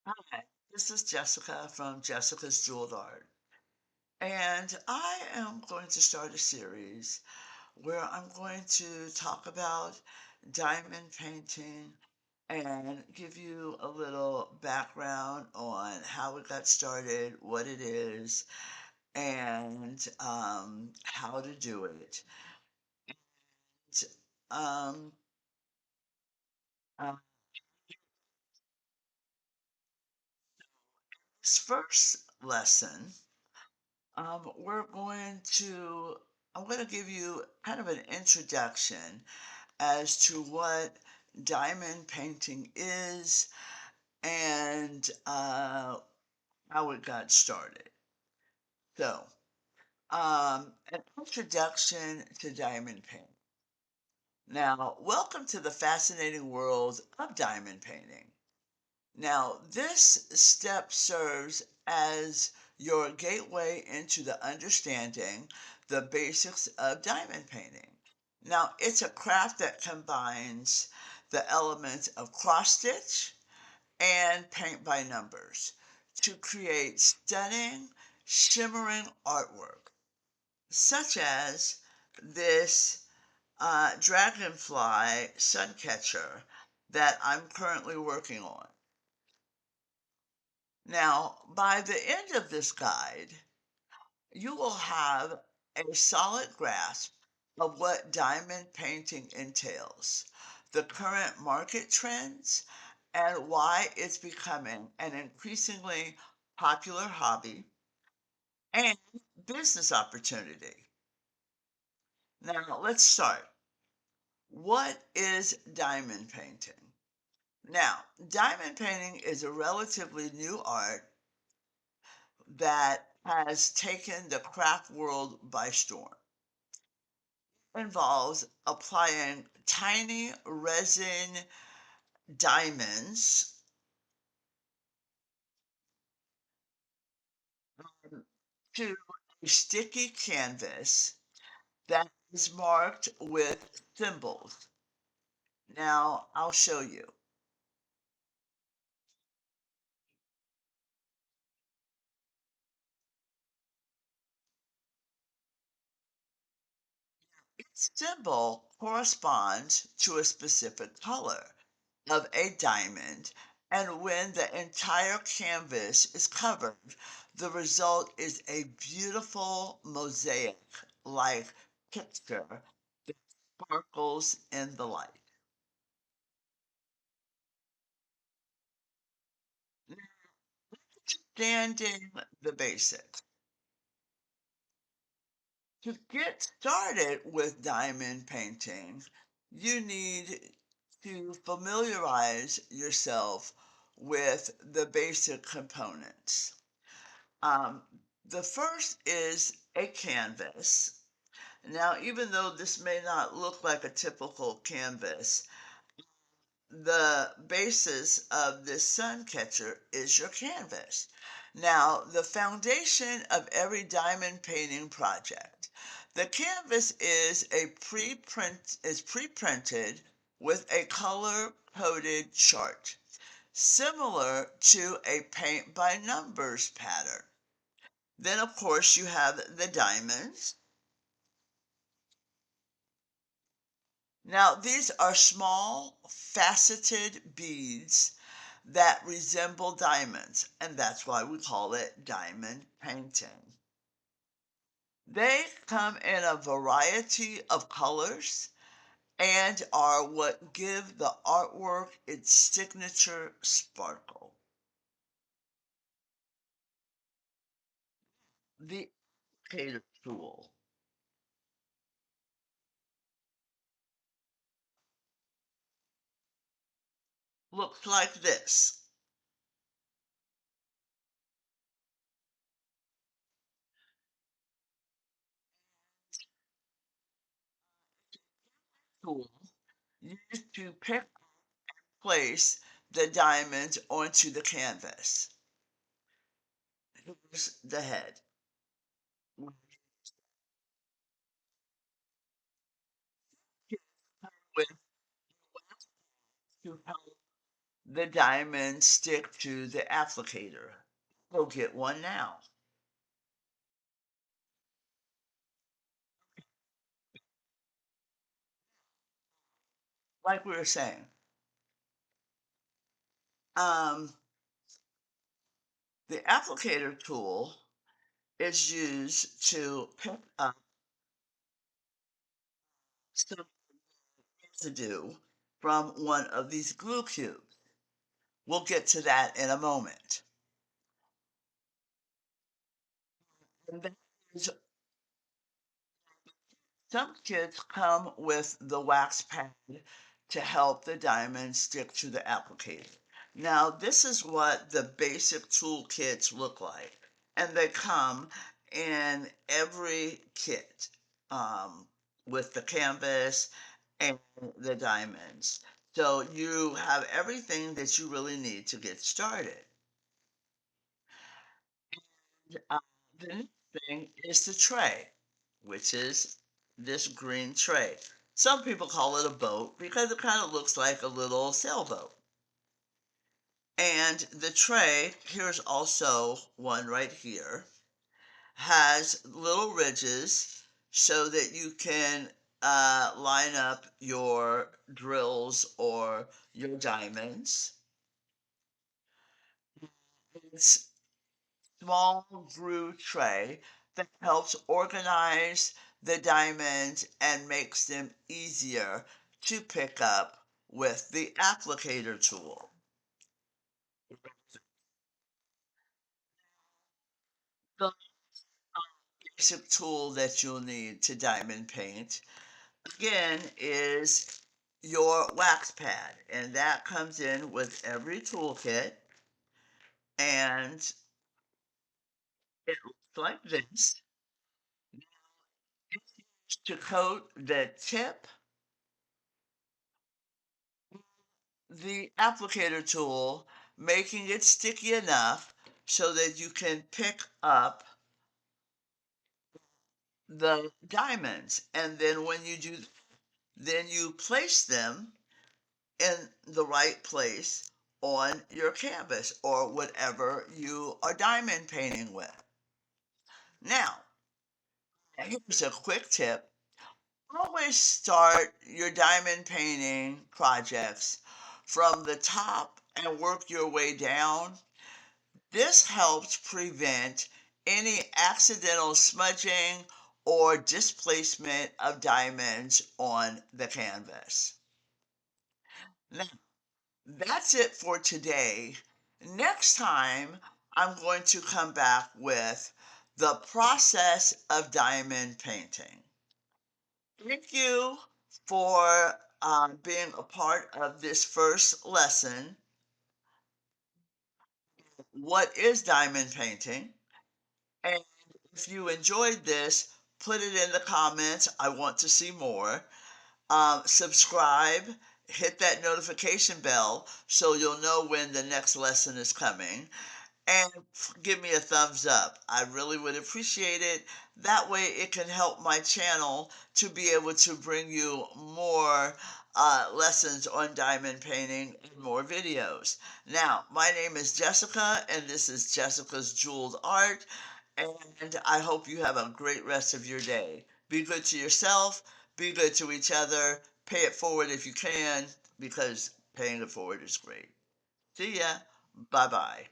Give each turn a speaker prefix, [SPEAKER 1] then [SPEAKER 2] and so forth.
[SPEAKER 1] Hi, this is Jessica from Jessica's Jeweled Art, and I am going to start a series where I'm going to talk about diamond painting and give you a little background on how it got started, what it is, and how to do it. Um, uh, this first lesson, we're going to I'm going to give you kind of an introduction as to what diamond painting is and how it got started. So, an introduction to diamond painting. Now, welcome to the fascinating world of diamond painting. Now, this step serves as your gateway into the understanding the basics of diamond painting. Now, it's a craft that combines the elements of cross stitch and paint by numbers to create stunning, shimmering artwork, such as this dragonfly sun catcher that I'm currently working on. Now, by the end of this guide, you will have a solid grasp of what diamond painting entails, the current market trends, and why it's becoming an increasingly popular hobby and business opportunity. Now, let's start. What is diamond painting? Now, diamond painting is a relatively new art that has taken the craft world by storm. Involves applying tiny resin diamonds to a sticky canvas that is marked with symbols. Now, I'll show you. Each symbol corresponds to a specific color of a diamond, and when the entire canvas is covered, the result is a beautiful mosaic like picture that sparkles in the light. Understanding the basics. To get started with diamond painting, you need to familiarize yourself with the basic components. Um, the first is a canvas. Now, even though this may not look like a typical canvas, the basis of this sun catcher is your canvas. Now, the foundation of every diamond painting project. The canvas is pre-printed with a color coded chart, similar to a paint by numbers pattern. Then, of course, you have the diamonds. Now, these are small, faceted beads that resemble diamonds, and that's why we call it diamond painting. They come in a variety of colors and are what give the artwork its signature sparkle. The applicator tool looks like this. Tool used to pick place the diamonds onto the canvas. Here's the head with to help the diamonds stick to the applicator. Go get one now. Like we were saying, um, the applicator tool is used to pick up some residue from one of these glue cubes. We'll get to that in a moment. And that is, some kits come with the wax pad to help the diamond stick to the applicator. Now, this is what the basic tool kits look like, and they come in every kit with the canvas and the diamonds. So you have everything that you really need to get started. Uh, the next thing is the tray, which is this green tray. Some people call it a boat because it kind of looks like a little sailboat. And the tray, here's also one right here, has little ridges so that you can line up your drills or your diamonds. It's small groove tray that helps organize the diamonds and makes them easier to pick up with the applicator tool. The basic tool that you'll need to diamond paint, again, is your wax pad, and that comes in with every toolkit, and it looks like this. It's used to coat the tip, the applicator tool, making it sticky enough so that you can pick up the diamonds. And then when you do, then you place them in the right place on your canvas or whatever you are diamond painting with. Now, here's a quick tip. Always start your diamond painting projects from the top and work your way down. This helps prevent any accidental smudging or displacement of diamonds on the canvas. Now, that's it for today. Next time, I'm going to come back with the process of diamond painting. Thank you for being a part of this first lesson. What is diamond painting? And if you enjoyed this, put it in the comments. I want to see more. Subscribe, hit that notification bell so you'll know when the next lesson is coming. And give me a thumbs up. I really would appreciate it. That way it can help my channel to be able to bring you more lessons on diamond painting and more videos. Now, my name is Jessica, and this is Jessica's Jeweled Art, and I hope you have a great rest of your day. Be good to yourself, be good to each other, pay it forward if you can, because paying it forward is great. See ya. Bye bye.